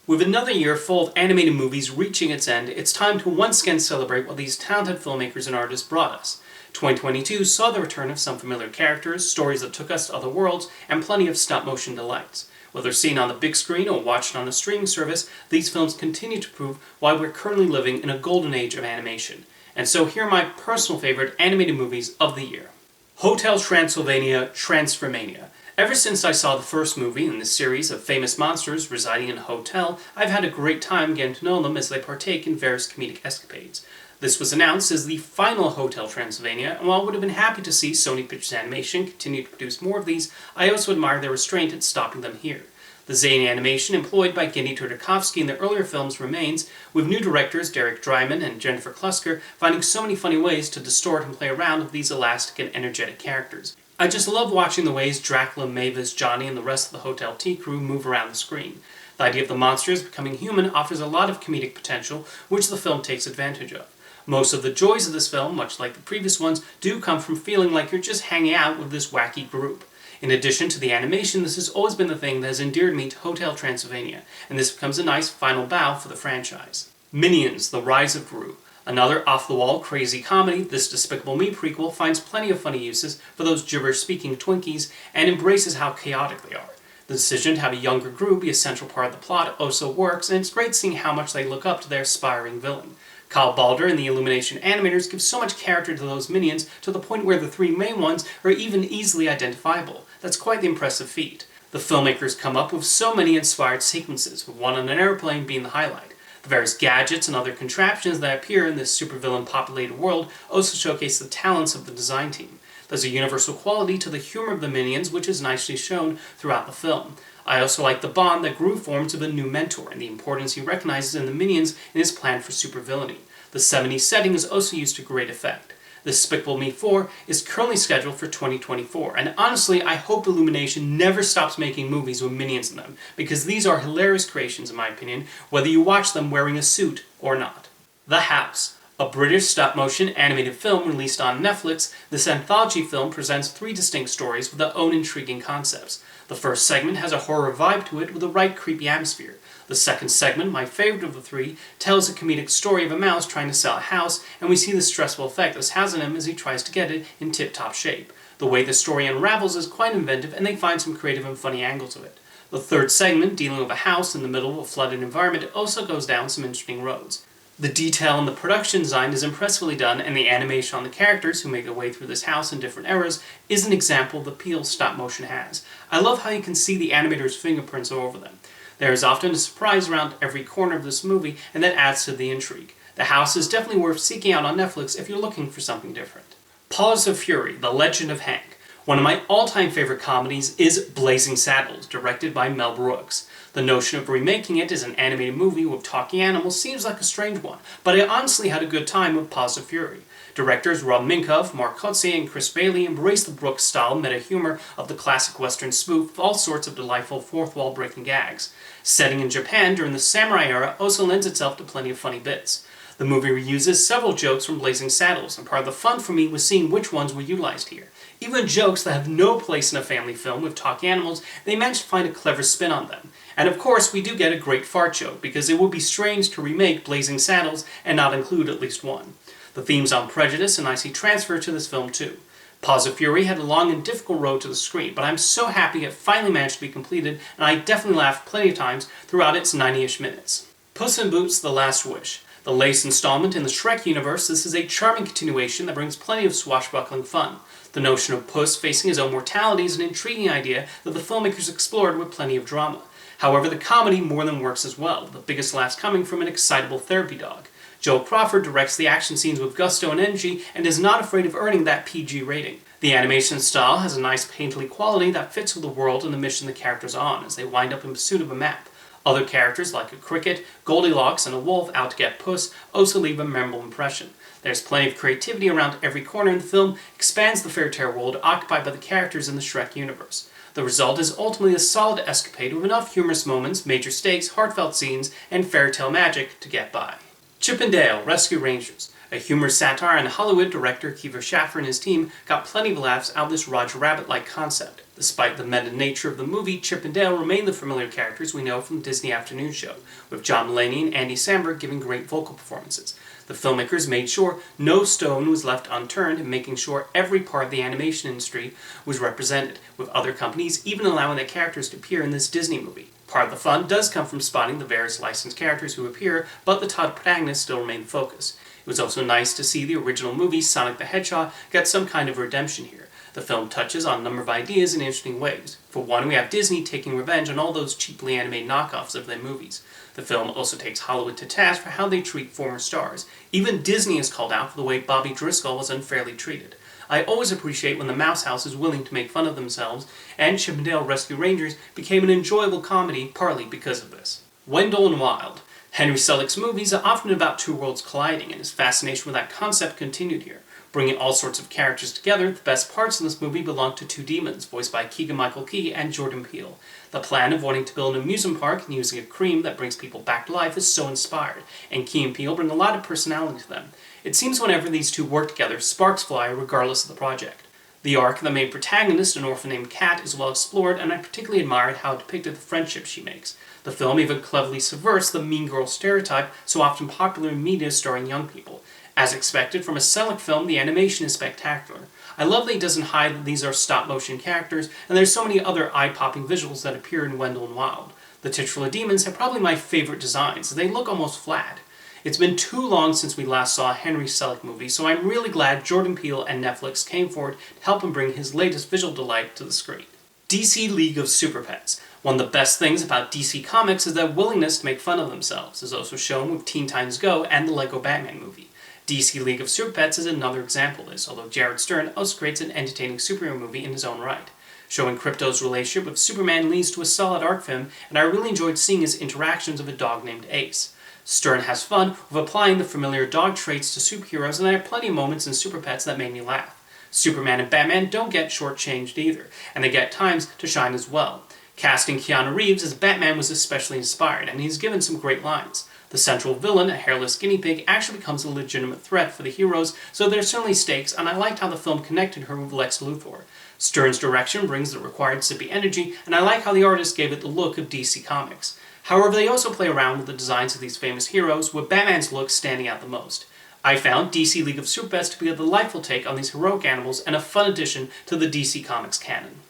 With another year full of animated movies reaching its end, it's time to once again celebrate what these talented filmmakers and artists brought us. 2022 saw the return of some familiar characters, stories that took us to other worlds, and plenty of stop-motion delights. Whether seen on the big screen or watched on a streaming service, these films continue to prove why we're currently living in a golden age of animation. And so here are my personal favorite animated movies of the year. Hotel Transylvania, Transformania. Ever since I saw the first movie in this series of famous monsters residing in a hotel, I've had a great time getting to know them as they partake in various comedic escapades. This was announced as the final Hotel Transylvania, and while I would have been happy to see Sony Pictures Animation continue to produce more of these, I also admire their restraint at stopping them here. The zany animation employed by Genndy Tartakovsky in their earlier films remains, with new directors Derek Drymon and Jennifer Klusker finding so many funny ways to distort and play around with these elastic and energetic characters. I just love watching the ways Dracula, Mavis, Johnny, and the rest of the Hotel T crew move around the screen. The idea of the monsters becoming human offers a lot of comedic potential, which the film takes advantage of. Most of the joys of this film, much like the previous ones, do come from feeling like you're just hanging out with this wacky group. In addition to the animation, this has always been the thing that has endeared me to Hotel Transylvania, and this becomes a nice final bow for the franchise. Minions: The Rise of Gru. Another off-the-wall, crazy comedy, this Despicable Me prequel finds plenty of funny uses for those gibberish-speaking Twinkies and embraces how chaotic they are. The decision to have a younger Gru be a central part of the plot also works, and it's great seeing how much they look up to their aspiring villain. Kyle Balder and the Illumination animators give so much character to those minions to the point where the three main ones are even easily identifiable. That's quite the impressive feat. The filmmakers come up with so many inspired sequences, with one on an airplane being the highlight. The various gadgets and other contraptions that appear in this supervillain-populated world also showcase the talents of the design team. There's a universal quality to the humor of the minions, which is nicely shown throughout the film. I also like the bond that Gru forms with a new mentor, and the importance he recognizes in the minions in his plan for supervillainy. The 70s setting is also used to great effect. Despicable Me 4 is currently scheduled for 2024, and honestly, I hope Illumination never stops making movies with minions in them, because these are hilarious creations in my opinion, whether you watch them wearing a suit or not. The House. A British stop-motion animated film released on Netflix, this anthology film presents three distinct stories with their own intriguing concepts. The first segment has a horror vibe to it with the right creepy atmosphere. The second segment, my favorite of the three, tells a comedic story of a mouse trying to sell a house, and we see the stressful effect this has on him as he tries to get it in tip-top shape. The way the story unravels is quite inventive, and they find some creative and funny angles of it. The third segment, dealing with a house in the middle of a flooded environment, also goes down some interesting roads. The detail in the production design is impressively done, and the animation on the characters who make their way through this house in different eras is an example of the appeal stop-motion has. I love how you can see the animator's fingerprints all over them. There is often a surprise around every corner of this movie, and that adds to the intrigue. The House is definitely worth seeking out on Netflix if you're looking for something different. Paws of Fury, The Legend of Hank. One of my all-time favorite comedies is Blazing Saddles, directed by Mel Brooks. The notion of remaking it as an animated movie with talking animals seems like a strange one, but I honestly had a good time with Paws of Fury. Directors Rob Minkoff, Mark Kotze, and Chris Bailey embrace the Brooks-style meta-humor of the classic Western spoof with all sorts of delightful fourth-wall breaking gags. Setting in Japan during the samurai era also lends itself to plenty of funny bits. The movie reuses several jokes from Blazing Saddles, and part of the fun for me was seeing which ones were utilized here. Even jokes that have no place in a family film with talking animals, they managed to find a clever spin on them. And of course, we do get a great fart joke, because it would be strange to remake Blazing Saddles and not include at least one. The themes on prejudice and I see transfer to this film too. Paws of Fury had a long and difficult road to the screen, but I'm so happy it finally managed to be completed, and I definitely laughed plenty of times throughout its 90-ish minutes. Puss in Boots: The Last Wish. The latest installment in the Shrek universe, this is a charming continuation that brings plenty of swashbuckling fun. The notion of Puss facing his own mortality is an intriguing idea that the filmmakers explored with plenty of drama. However, the comedy more than works as well, with the biggest laughs coming from an excitable therapy dog. Joel Crawford directs the action scenes with gusto and energy and is not afraid of earning that PG rating. The animation style has a nice painterly quality that fits with the world and the mission the characters are on as they wind up in pursuit of a map. Other characters like a cricket, Goldilocks, and a wolf out to get Puss also leave a memorable impression. There's plenty of creativity around every corner in the film, expands the fairy tale world occupied by the characters in the Shrek universe. The result is ultimately a solid escapade with enough humorous moments, major stakes, heartfelt scenes, and fairy tale magic to get by. Chip 'n Dale: Rescue Rangers. A humorous satire, and Hollywood director Kiefer Schaffer and his team got plenty of laughs out of this Roger Rabbit-like concept. Despite the meta nature of the movie, Chip and Dale remain the familiar characters we know from the Disney afternoon show, with John Mulaney and Andy Samberg giving great vocal performances. The filmmakers made sure no stone was left unturned in making sure every part of the animation industry was represented, with other companies even allowing their characters to appear in this Disney movie. Part of the fun does come from spotting the various licensed characters who appear, but the title protagonists still remain the focus. It was also nice to see the original movie, Sonic the Hedgehog, get some kind of redemption here. The film touches on a number of ideas in interesting ways. For one, we have Disney taking revenge on all those cheaply animated knockoffs of their movies. The film also takes Hollywood to task for how they treat former stars. Even Disney is called out for the way Bobby Driscoll was unfairly treated. I always appreciate when the Mouse House is willing to make fun of themselves, and Chip and Dale Rescue Rangers became an enjoyable comedy partly because of this. Wendell Wild. Henry Selick's movies are often about two worlds colliding, and his fascination with that concept continued here. Bringing all sorts of characters together, the best parts in this movie belong to two demons, voiced by Keegan-Michael Key and Jordan Peele. The plan of wanting to build an amusement park and using a cream that brings people back to life is so inspired, and Key and Peele bring a lot of personality to them. It seems whenever these two work together, sparks fly regardless of the project. The arc of the main protagonist, an orphan named Kat, is well explored, and I particularly admired how it depicted the friendship she makes. The film even cleverly subverts the mean girl stereotype so often popular in media starring young people. As expected from a Selick film, the animation is spectacular. I love that he doesn't hide that these are stop-motion characters, and there's so many other eye-popping visuals that appear in Wendell and Wild. The titular demons have probably my favorite designs, they look almost flat. It's been too long since we last saw a Henry Selick movie, so I'm really glad Jordan Peele and Netflix came forward to help him bring his latest visual delight to the screen. DC League of Super Pets. One of the best things about DC Comics is their willingness to make fun of themselves, as also shown with Teen Titans Go and the Lego Batman movie. DC League of Super Pets is another example of this, although Jared Stern also creates an entertaining superhero movie in his own right. Showing Krypto's relationship with Superman leads to a solid arc for him, and I really enjoyed seeing his interactions with a dog named Ace. Stern has fun with applying the familiar dog traits to superheroes, and there are plenty of moments in Super Pets that made me laugh. Superman and Batman don't get shortchanged either, and they get times to shine as well. Casting Keanu Reeves as Batman was especially inspired, and he's given some great lines. The central villain, a hairless guinea pig, actually becomes a legitimate threat for the heroes, so there's certainly stakes, and I liked how the film connected her with Lex Luthor. Stern's direction brings the required zippy energy, and I like how the artist gave it the look of DC Comics. However, they also play around with the designs of these famous heroes, with Batman's look standing out the most. I found DC League of Super Pets to be a delightful take on these heroic animals and a fun addition to the DC Comics canon.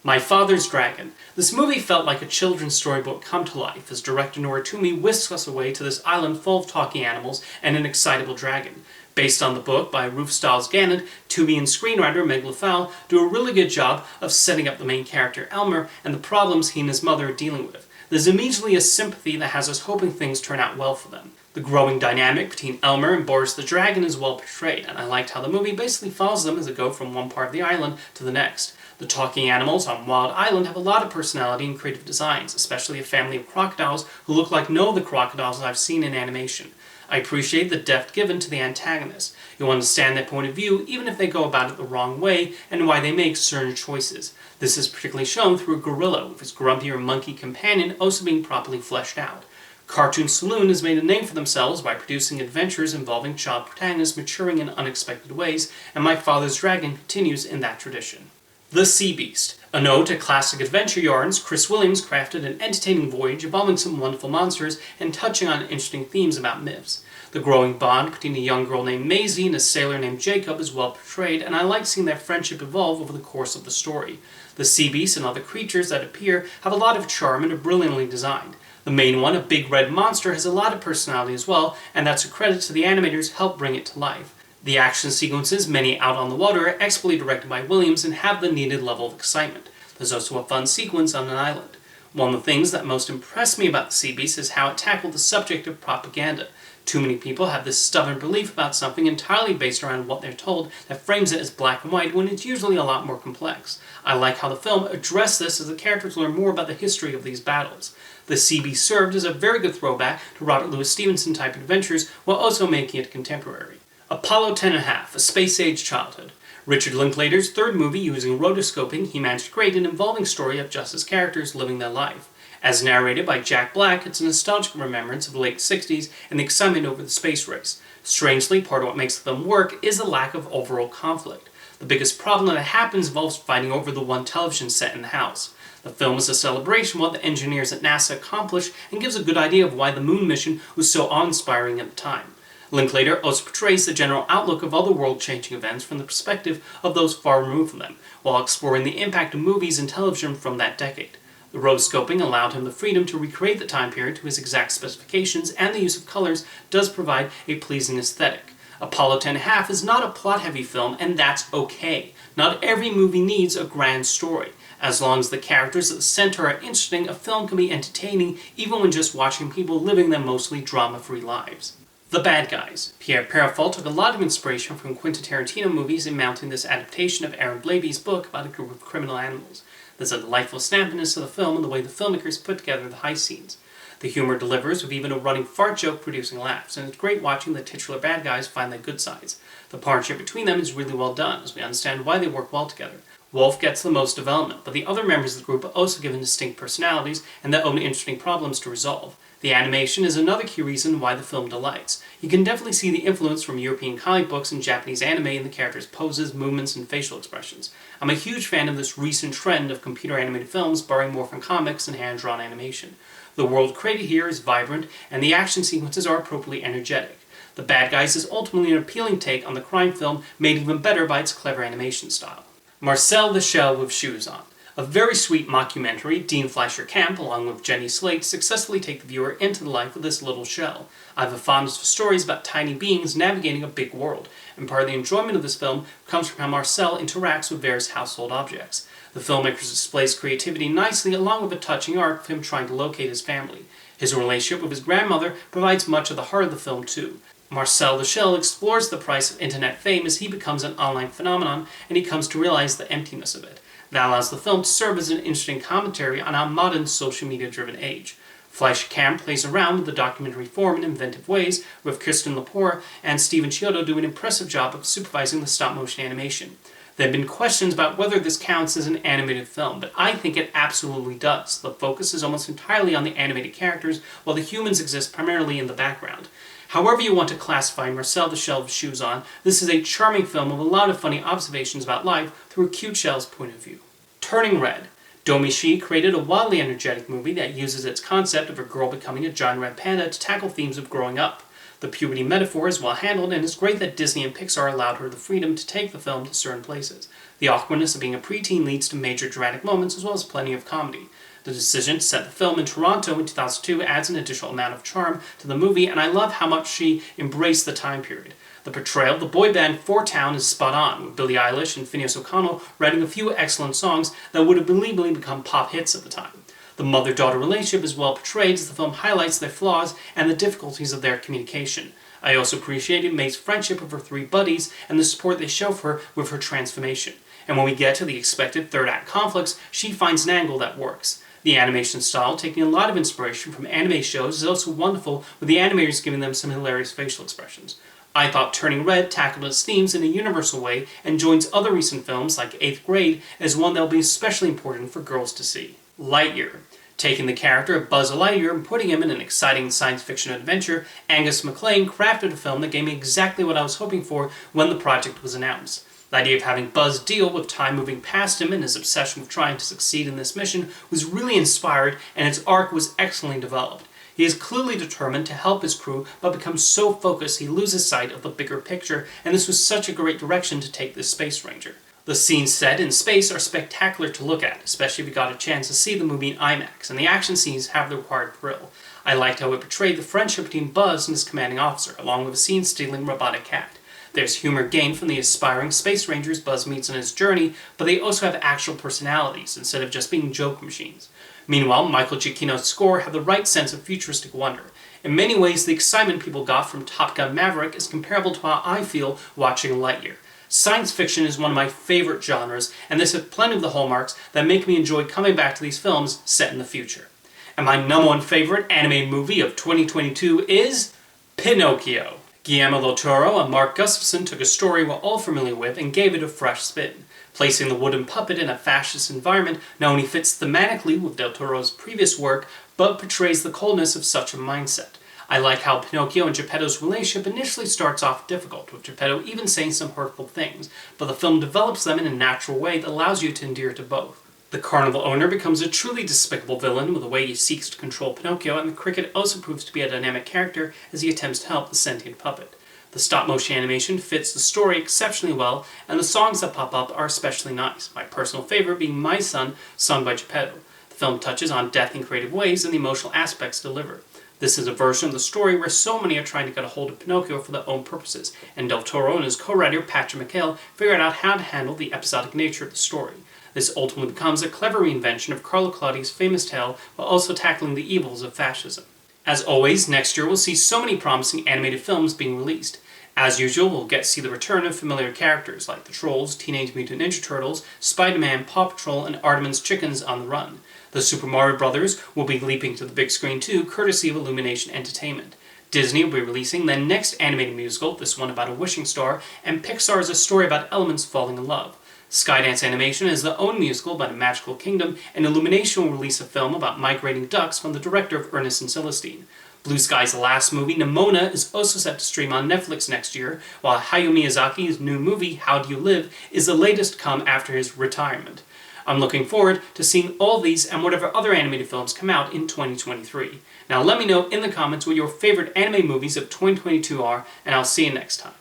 My Father's Dragon. This movie felt like a children's storybook come to life as director Nora Twomey whisks us away to this island full of talking animals and an excitable dragon. Based on the book by Ruth Stiles Gannett, Twomey and screenwriter Meg LaFowl do a really good job of setting up the main character Elmer and the problems he and his mother are dealing with. There's immediately a sympathy that has us hoping things turn out well for them. The growing dynamic between Elmer and Boris the Dragon is well portrayed, and I liked how the movie basically follows them as they go from one part of the island to the next. The talking animals on Wild Island have a lot of personality and creative designs, especially a family of crocodiles who look like no other crocodiles I've seen in animation. I appreciate the depth given to the antagonists. You'll understand their point of view even if they go about it the wrong way and why they make certain choices. This is particularly shown through a gorilla, with his grumpier monkey companion also being properly fleshed out. Cartoon Saloon has made a name for themselves by producing adventures involving child protagonists maturing in unexpected ways, and My Father's Dragon continues in that tradition. The Sea Beast. A nod to classic adventure yarns, Chris Williams crafted an entertaining voyage involving some wonderful monsters and touching on interesting themes about myths. The growing bond between a young girl named Maisie and a sailor named Jacob is well portrayed, and I like seeing their friendship evolve over the course of the story. The sea beasts and other creatures that appear have a lot of charm and are brilliantly designed. The main one, a big red monster, has a lot of personality as well, and that's a credit to the animators who helped bring it to life. The action sequences, many out on the water, are expertly directed by Williams and have the needed level of excitement. There's also a fun sequence on an island. One of the things that most impressed me about The Sea Beast is how it tackled the subject of propaganda. Too many people have this stubborn belief about something entirely based around what they're told that frames it as black and white when it's usually a lot more complex. I like how the film addressed this as the characters learn more about the history of these battles. The Sea Beast served as a very good throwback to Robert Louis Stevenson type adventures while also making it contemporary. Apollo 10.5, A Space-Age Childhood. Richard Linklater's third movie using rotoscoping he managed to create an involving story of just his characters living their life. As narrated by Jack Black, it's a nostalgic remembrance of the late 60s and the excitement over the space race. Strangely, part of what makes the film work is the lack of overall conflict. The biggest problem that happens involves fighting over the one television set in the house. The film is a celebration of what the engineers at NASA accomplished and gives a good idea of why the moon mission was so awe-inspiring at the time. Linklater also portrays the general outlook of other world-changing events from the perspective of those far removed from them, while exploring the impact of movies and television from that decade. The rotoscoping allowed him the freedom to recreate the time period to his exact specifications, and the use of colors does provide a pleasing aesthetic. Apollo 10.5 is not a plot-heavy film, and that's okay. Not every movie needs a grand story. As long as the characters at the center are interesting, a film can be entertaining even when just watching people living their mostly drama-free lives. The Bad Guys. Pierre Perifal took a lot of inspiration from Quentin Tarantino movies in mounting this adaptation of Aaron Blabey's book about a group of criminal animals. There's a delightful snappiness of the film and the way the filmmakers put together the heist scenes. The humor delivers with even a running fart joke producing laughs, and it's great watching the titular bad guys find their good sides. The partnership between them is really well done, as we understand why they work well together. Wolf gets the most development, but the other members of the group are also given distinct personalities and their own interesting problems to resolve. The animation is another key reason why the film delights. You can definitely see the influence from European comic books and Japanese anime in the characters' poses, movements, and facial expressions. I'm a huge fan of this recent trend of computer-animated films borrowing more from comics and hand-drawn animation. The world created here is vibrant, and the action sequences are appropriately energetic. The Bad Guys is ultimately an appealing take on the crime film, made even better by its clever animation style. Marcel the Shell with Shoes On. A very sweet mockumentary, Dean Fleischer Camp, along with Jenny Slate, successfully take the viewer into the life of this little shell. I have a fondness for stories about tiny beings navigating a big world, and part of the enjoyment of this film comes from how Marcel interacts with various household objects. The filmmaker displays creativity nicely, along with a touching arc of him trying to locate his family. His relationship with his grandmother provides much of the heart of the film too. Marcel the Shell explores the price of internet fame as he becomes an online phenomenon, and he comes to realize the emptiness of it. That allows the film to serve as an interesting commentary on our modern social media-driven age. Fleischer Camp plays around with the documentary form in inventive ways, with Kirsten Lepore and Steven Chiodo do an impressive job of supervising the stop-motion animation. There have been questions about whether this counts as an animated film, but I think it absolutely does. The focus is almost entirely on the animated characters, while the humans exist primarily in the background. However you want to classify Marcel the Shell with Shoes On, this is a charming film with a lot of funny observations about life through a cute shell's point of view. Turning Red. Domichi created a wildly energetic movie that uses its concept of a girl becoming a giant red panda to tackle themes of growing up. The puberty metaphor is well handled, and it's great that Disney and Pixar allowed her the freedom to take the film to certain places. The awkwardness of being a preteen leads to major dramatic moments as well as plenty of comedy. The decision to set the film in Toronto in 2002 adds an additional amount of charm to the movie, and I love how much she embraced the time period. The portrayal of the boy band Four Town is spot on, with Billie Eilish and Phineas O'Connell writing a few excellent songs that would have believably become pop hits at the time. The mother-daughter relationship is well portrayed as the film highlights their flaws and the difficulties of their communication. I also appreciated May's friendship with her three buddies and the support they show for her with her transformation. And when we get to the expected third-act conflicts, she finds an angle that works. The animation style, taking a lot of inspiration from anime shows, is also wonderful, with the animators giving them some hilarious facial expressions. I thought Turning Red tackled its themes in a universal way and joins other recent films like 8th Grade as one that will be especially important for girls to see. Lightyear. Taking the character of Buzz Lightyear and putting him in an exciting science fiction adventure, Angus MacLane crafted a film that gave me exactly what I was hoping for when the project was announced. The idea of having Buzz deal with time moving past him and his obsession with trying to succeed in this mission was really inspired, and its arc was excellently developed. He is clearly determined to help his crew, but becomes so focused he loses sight of the bigger picture, and this was such a great direction to take this Space Ranger. The scenes set in space are spectacular to look at, especially if you got a chance to see the movie in IMAX, and the action scenes have the required thrill. I liked how it portrayed the friendship between Buzz and his commanding officer, along with a scene-stealing robotic cat. There's humor gained from the aspiring space rangers Buzz meets on his journey, but they also have actual personalities, instead of just being joke machines. Meanwhile, Michael Giacchino's score had the right sense of futuristic wonder. In many ways, the excitement people got from Top Gun Maverick is comparable to how I feel watching Lightyear. Science fiction is one of my favorite genres, and this has plenty of the hallmarks that make me enjoy coming back to these films set in the future. And my number one favorite animated movie of 2022 is Pinocchio. Guillermo del Toro and Mark Gustafson took a story we're all familiar with and gave it a fresh spin. Placing the wooden puppet in a fascist environment not only fits thematically with Del Toro's previous work, but portrays the coldness of such a mindset. I like how Pinocchio and Geppetto's relationship initially starts off difficult, with Geppetto even saying some hurtful things, but the film develops them in a natural way that allows you to endear to both. The carnival owner becomes a truly despicable villain with the way he seeks to control Pinocchio, and the cricket also proves to be a dynamic character as he attempts to help the sentient puppet. The stop-motion animation fits the story exceptionally well, and the songs that pop up are especially nice, my personal favorite being My Son, sung by Geppetto. The film touches on death in creative ways and the emotional aspects delivered. This is a version of the story where so many are trying to get a hold of Pinocchio for their own purposes, and Del Toro and his co-writer Patrick McHale figured out how to handle the episodic nature of the story. This ultimately becomes a clever reinvention of Carlo Collodi's famous tale while also tackling the evils of fascism. As always, next year we'll see so many promising animated films being released. As usual, we'll get to see the return of familiar characters like the Trolls, Teenage Mutant Ninja Turtles, Spider-Man, Paw Patrol, and Aardman's Chickens on the Run. The Super Mario Brothers will be leaping to the big screen too, courtesy of Illumination Entertainment. Disney will be releasing their next animated musical, this one about a wishing star, and Pixar is a story about elements falling in love. Skydance Animation is their own musical about a magical kingdom, and Illumination will release a film about migrating ducks from the director of Ernest and Celestine. Blue Sky's last movie, Nimona, is also set to stream on Netflix next year, while Hayao Miyazaki's new movie, How Do You Live, is the latest to come after his retirement. I'm looking forward to seeing all these and whatever other animated films come out in 2023. Now let me know in the comments what your favorite anime movies of 2022 are, and I'll see you next time.